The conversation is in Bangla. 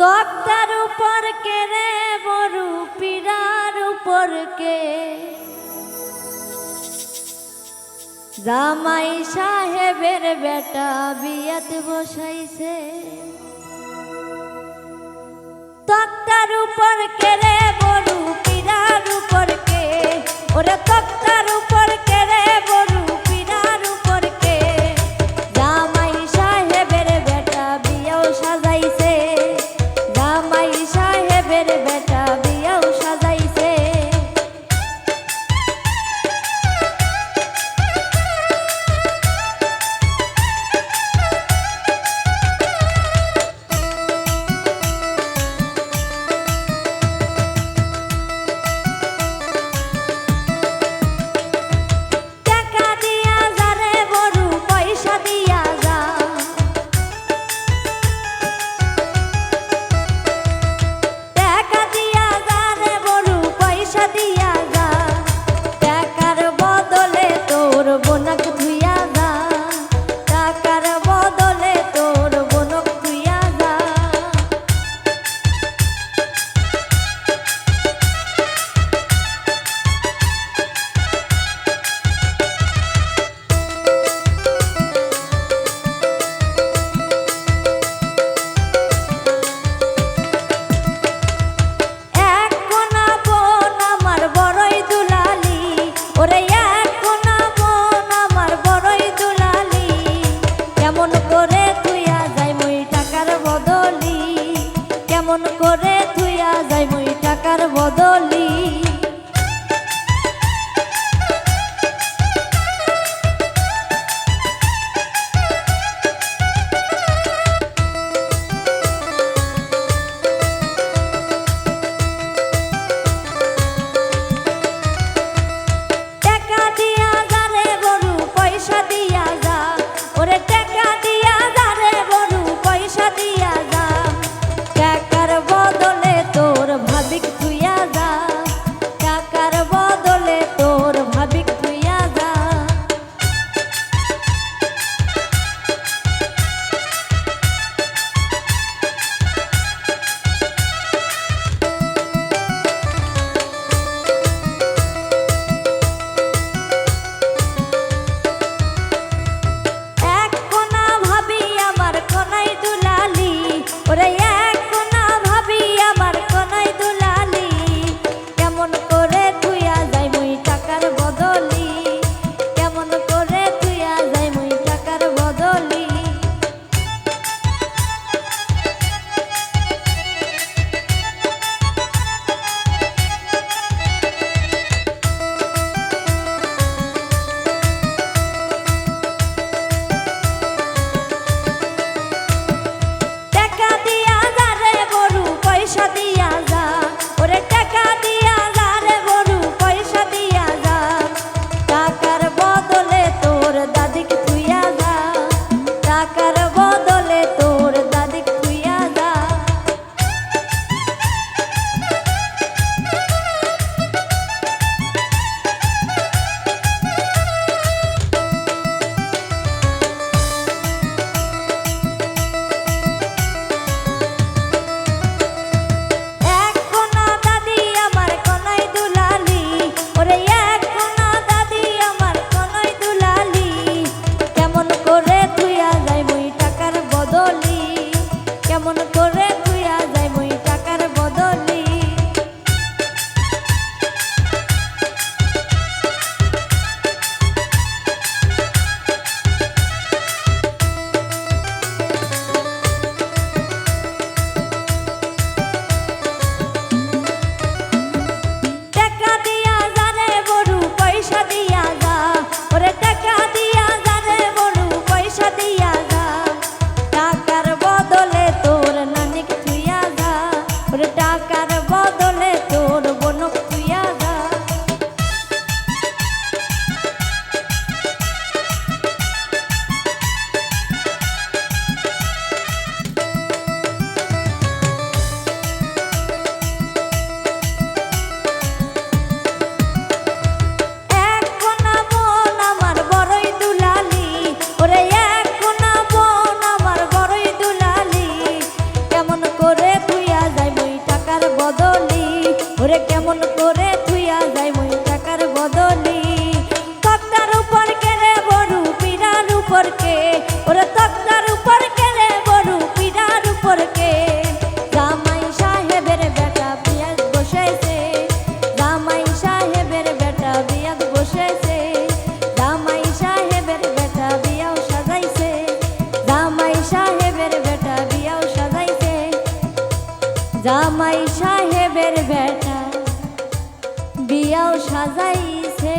তক্তার উপর কে রে বড়ু পীড়ার উপর কে জামাই সাহেবের বেটা বিয়াতে বসাইছে। তক্তার উপর কে রে বড়ু পীড়ার উপর কে, ওরে তক্তার উপর কে রে বড়ু পীড়ার উপর কে জামাই সাহেবের বেটা বিয়াও সাজাইছে। জামাই সাহেবের বেটা বিয়াও সাজাইছে। কেমন করে থুইয়া যাই মই টাকার বদলি। টাকা দিয়া যা রে বড়ু পয়সা দিয়া যা, ওরে টাকা দিয়া যা রে বড়ু পয়সা দিয়া যা। টাকার বদলে তোর ভাবিক থুইয়া যা, ওরে কেমন করে থুইয়া যাই মই টাকার বদলি তক্তার উপর কেড়ে বড়ু পিড়ার উপর কে ওরে তক্তার উপর কেড়ে বড়ু পিড়ার উপর কে জামাই সাহেবের বেটা বিয়াত বসেছে জামাই সাহেবের বেটা বিয়াত বসেছে জামাই সাহেবের বেটা বিয়াও সাজাইছে জামাই সাহেবের বেটা বিয়াও সাজাইছে জামাই সাহেবের বেটা বিয়াও সাজাইছে